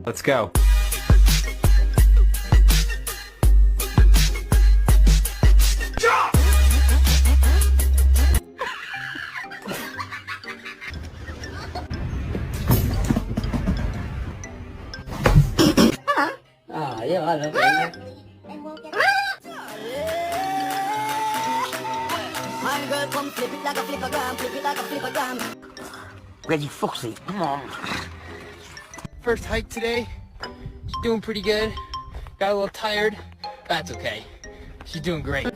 Let's go. Ayun, alam ko na. Reggie Foxy, come on. First hike today. She's doing pretty good. Got a little tired. That's okay. She's doing great.